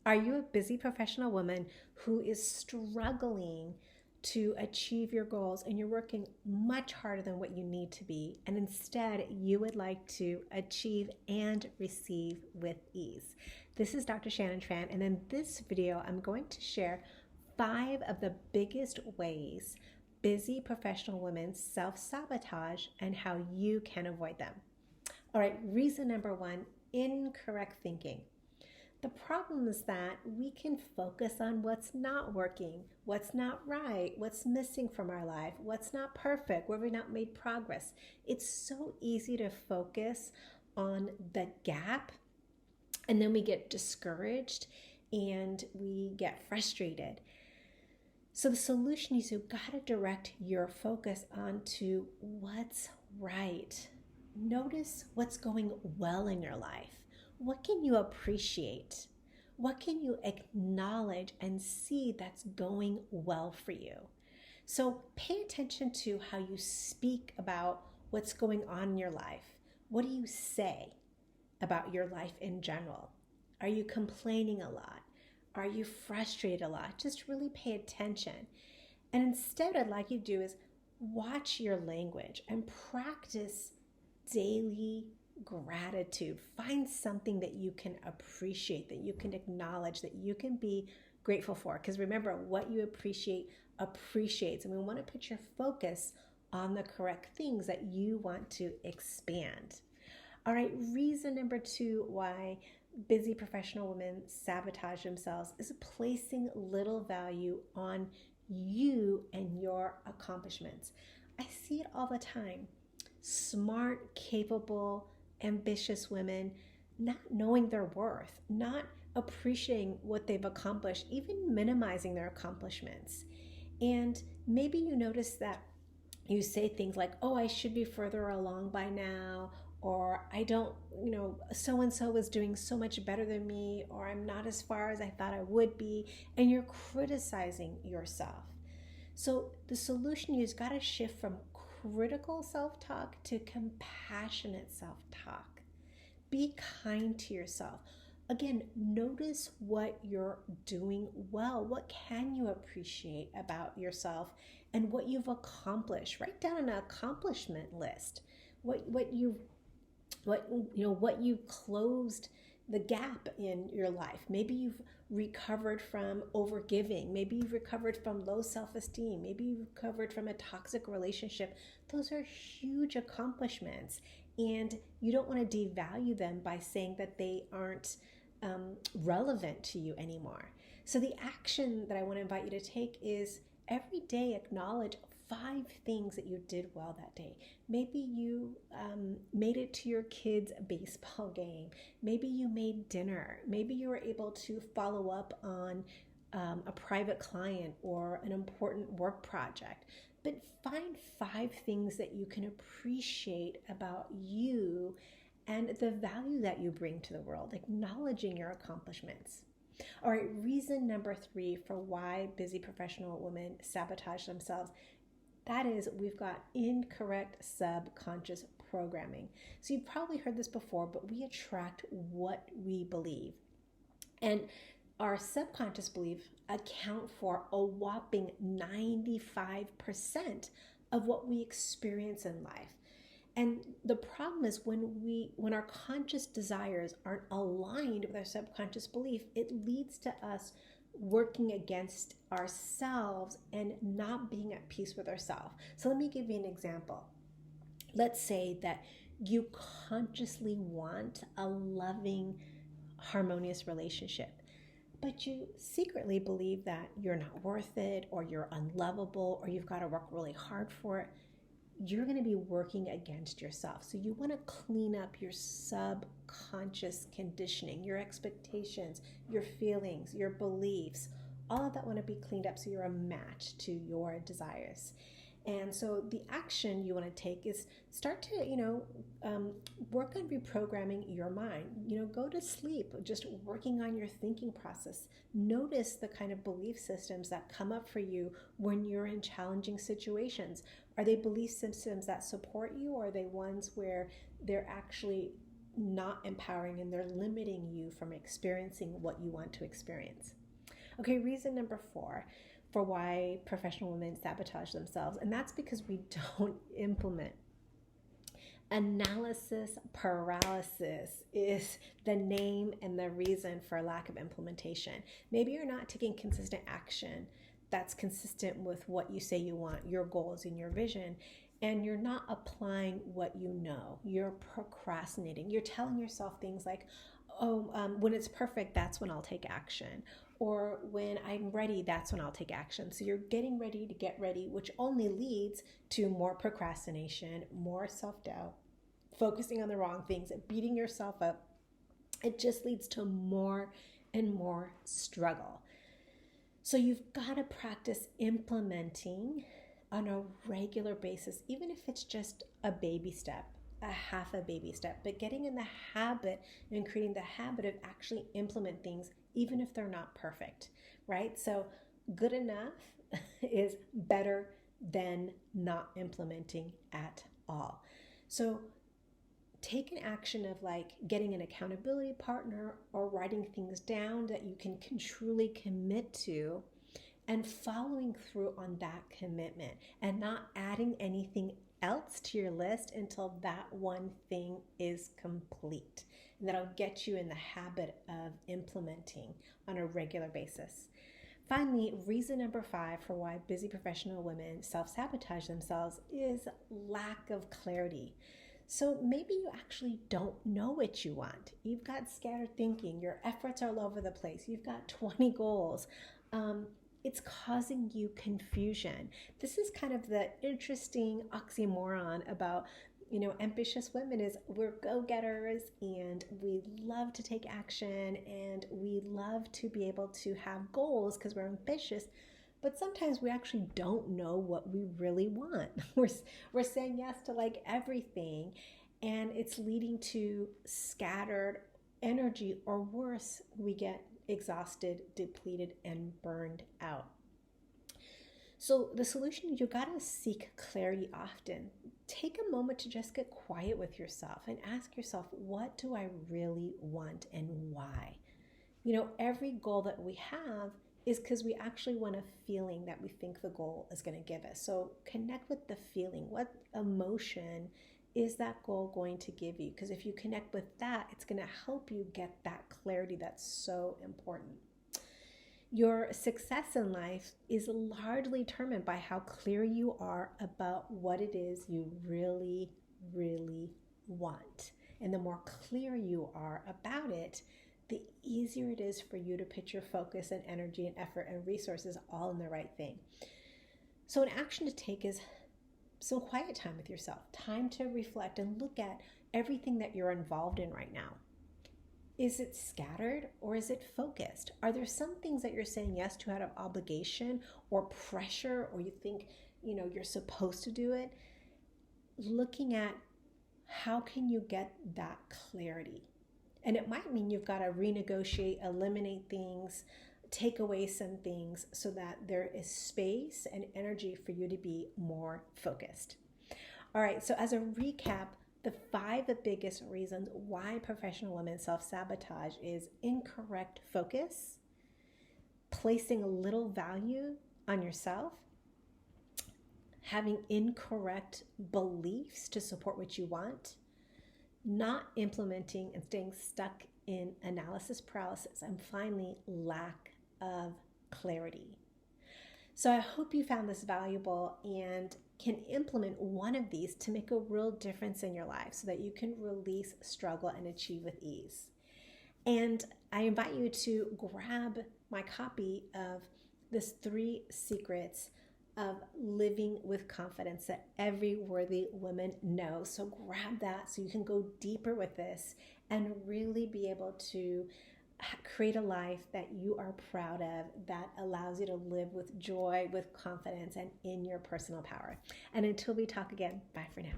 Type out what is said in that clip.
Are you a busy professional woman who is struggling to achieve your goals and you're working much harder than what you need to be, and instead you would like to achieve and receive with ease? This is Dr. Shannon Tran, and in this video, I'm going to share 5 of the biggest ways busy professional women self-sabotage and how you can avoid them. All right, reason number 1, incorrect thinking. The problem is that we can focus on what's not working, what's not right, what's missing from our life, what's not perfect, where we've not made progress. It's so easy to focus on the gap, and then we get discouraged and we get frustrated. So the solution is you've got to direct your focus onto what's right. Notice what's going well in your life. What can you appreciate? What can you acknowledge and see that's going well for you? So pay attention to how you speak about what's going on in your life. What do you say about your life in general? Are you complaining a lot? Are you frustrated a lot? Just really pay attention. And instead, what I'd like you to do is watch your language and practice daily gratitude. Find something that you can appreciate, that you can acknowledge, that you can be grateful for. Because remember, what you appreciate appreciates. And we want to put your focus on the correct things that you want to expand. All right, reason number 2 why busy professional women sabotage themselves is placing little value on you and your accomplishments. I see it all the time. Smart, capable, ambitious women not knowing their worth, not appreciating what they've accomplished, even minimizing their accomplishments. And maybe you notice that you say things like, oh, I should be further along by now, or I don't, so-and-so is doing so much better than me, or I'm not as far as I thought I would be, and you're criticizing yourself. So the solution is got to shift from critical self-talk to compassionate self-talk. Be kind to yourself. Again, notice what you're doing well. What can you appreciate about yourself and what you've accomplished? Write down an accomplishment list. What you've closed the gap in your life. Maybe you've recovered from overgiving. Maybe you've recovered from low self-esteem. Maybe you've recovered from a toxic relationship. Those are huge accomplishments, and you don't want to devalue them by saying that they aren't relevant to you anymore. So the action that I want to invite you to take is every day acknowledge 5 things that you did well that day. Maybe you made it to your kids' baseball game. Maybe you made dinner. Maybe you were able to follow up on a private client or an important work project. But find 5 things that you can appreciate about you and the value that you bring to the world, acknowledging your accomplishments. All right, reason number 3 for why busy professional women sabotage themselves, that is, we've got incorrect subconscious programming. So you've probably heard this before, but we attract what we believe. And our subconscious beliefs account for a whopping 95% of what we experience in life. And the problem is when our conscious desires aren't aligned with our subconscious belief, it leads to us working against ourselves and not being at peace with ourselves. So let me give you an example. Let's say that you consciously want a loving, harmonious relationship, but you secretly believe that you're not worth it, or you're unlovable, or you've got to work really hard for it. You're going to be working against yourself. So you want to clean up your subconscious conditioning, your expectations, your feelings, your beliefs. All of that want to be cleaned up so you're a match to your desires. And so the action you want to take is start to, work on reprogramming your mind. Go to sleep, just working on your thinking process. Notice the kind of belief systems that come up for you when you're in challenging situations. Are they belief systems that support you, or are they ones where they're actually not empowering, and they're limiting you from experiencing what you want to experience. Okay, reason number 4 for why professional women sabotage themselves, and that's because we don't implement. Analysis paralysis is the name and the reason for lack of implementation. Maybe you're not taking consistent action that's consistent with what you say you want, your goals and your vision, and you're not applying what you know. You're procrastinating. You're telling yourself things like, oh, when it's perfect, that's when I'll take action. Or when I'm ready, that's when I'll take action. So you're getting ready to get ready, which only leads to more procrastination, more self-doubt, focusing on the wrong things, beating yourself up. It just leads to more and more struggle. So you've got to practice implementing on a regular basis, even if it's just a baby step, a half a baby step, but getting in the habit and creating the habit of actually implement things, even if they're not perfect, right? So good enough is better than not implementing at all. So take an action of like getting an accountability partner or writing things down that you can truly commit to, and following through on that commitment and not adding anything else to your list until that one thing is complete. And that'll get you in the habit of implementing on a regular basis. Finally, reason number 5 for why busy professional women self-sabotage themselves is lack of clarity. So maybe you actually don't know what you want. You've got scattered thinking. Your efforts are all over the place. You've got 20 goals. It's causing you confusion. This is kind of the interesting oxymoron about, ambitious women is we're go-getters and we love to take action and we love to be able to have goals because we're ambitious. But sometimes we actually don't know what we really want. We're saying yes to like everything, and it's leading to scattered energy, or worse, we get exhausted, depleted, and burned out. So the solution, you gotta seek clarity often. Take a moment to just get quiet with yourself and ask yourself, what do I really want and why? Every goal that we have is because we actually want a feeling that we think the goal is going to give us. So connect with the feeling. What emotion is that goal going to give you? Because if you connect with that, it's going to help you get that clarity that's so important. Your success in life is largely determined by how clear you are about what it is you really, really want. And the more clear you are about it, the easier it is for you to put your focus and energy and effort and resources all in the right thing. So an action to take is some quiet time with yourself, time to reflect and look at everything that you're involved in right now. Is it scattered or is it focused? Are there some things that you're saying yes to out of obligation or pressure, or you think, you're supposed to do it? Looking at how can you get that clarity? And it might mean you've got to renegotiate, eliminate things, take away some things so that there is space and energy for you to be more focused. All right, so as a recap, the 5 biggest reasons why professional women self-sabotage is incorrect focus, placing a little value on yourself, having incorrect beliefs to support what you want, not implementing and staying stuck in analysis paralysis, and finally, lack of clarity. So I hope you found this valuable and can implement one of these to make a real difference in your life so that you can release struggle and achieve with ease. And I invite you to grab my copy of this 3 secrets of living with confidence that every worthy woman knows. So grab that so you can go deeper with this and really be able to create a life that you are proud of, that allows you to live with joy, with confidence, and in your personal power. And until we talk again, bye for now.